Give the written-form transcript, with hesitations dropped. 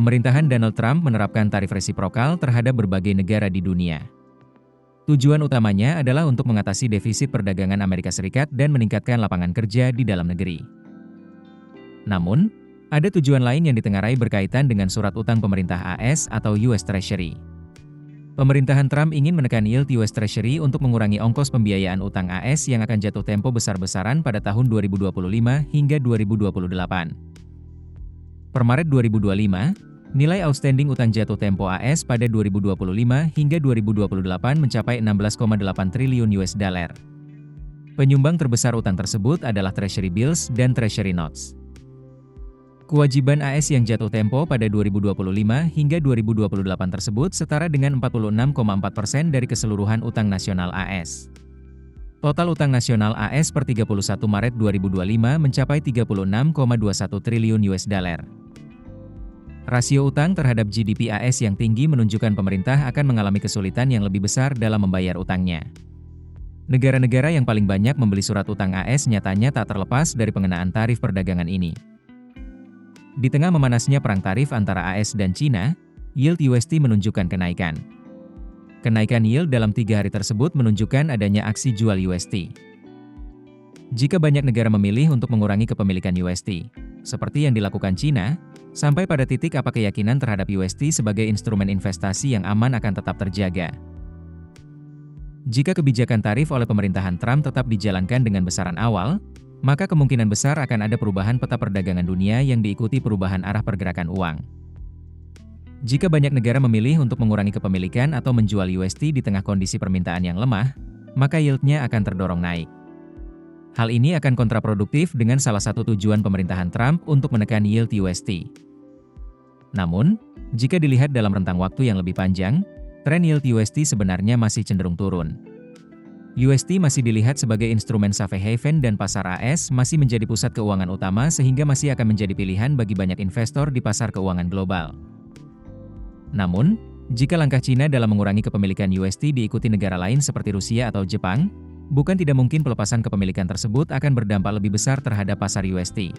Pemerintahan Donald Trump menerapkan tarif resiprokal terhadap berbagai negara di dunia. Tujuan utamanya adalah untuk mengatasi defisit perdagangan Amerika Serikat dan meningkatkan lapangan kerja di dalam negeri. Namun, ada tujuan lain yang ditengarai berkaitan dengan surat utang pemerintah AS atau US Treasury. Pemerintahan Trump ingin menekan yield US Treasury untuk mengurangi ongkos pembiayaan utang AS yang akan jatuh tempo besar-besaran pada tahun 2025 hingga 2028. Per Maret 2025, nilai outstanding utang jatuh tempo AS pada 2025 hingga 2028 mencapai 16,8 triliun US dollar. Penyumbang terbesar utang tersebut adalah Treasury Bills dan Treasury Notes. Kewajiban AS yang jatuh tempo pada 2025 hingga 2028 tersebut setara dengan 46,4% dari keseluruhan utang nasional AS. Total utang nasional AS per 31 Maret 2025 mencapai 36,21 triliun US dollar. Rasio utang terhadap GDP AS yang tinggi menunjukkan pemerintah akan mengalami kesulitan yang lebih besar dalam membayar utangnya. Negara-negara yang paling banyak membeli surat utang AS nyatanya tak terlepas dari pengenaan tarif perdagangan ini. Di tengah memanasnya perang tarif antara AS dan China, yield USD menunjukkan kenaikan. Kenaikan yield dalam 3 hari tersebut menunjukkan adanya aksi jual USD. Jika banyak negara memilih untuk mengurangi kepemilikan USD, seperti yang dilakukan China, sampai pada titik apa keyakinan terhadap USD sebagai instrumen investasi yang aman akan tetap terjaga. Jika kebijakan tarif oleh pemerintahan Trump tetap dijalankan dengan besaran awal, maka kemungkinan besar akan ada perubahan peta perdagangan dunia yang diikuti perubahan arah pergerakan uang. Jika banyak negara memilih untuk mengurangi kepemilikan atau menjual USD di tengah kondisi permintaan yang lemah, maka yield-nya akan terdorong naik. Hal ini akan kontraproduktif dengan salah satu tujuan pemerintahan Trump untuk menekan yield USD. Namun, jika dilihat dalam rentang waktu yang lebih panjang, tren yield USD sebenarnya masih cenderung turun. USD masih dilihat sebagai instrumen safe haven dan pasar AS masih menjadi pusat keuangan utama sehingga masih akan menjadi pilihan bagi banyak investor di pasar keuangan global. Namun, jika langkah China dalam mengurangi kepemilikan USD diikuti negara lain seperti Rusia atau Jepang, bukan tidak mungkin pelepasan kepemilikan tersebut akan berdampak lebih besar terhadap pasar USD.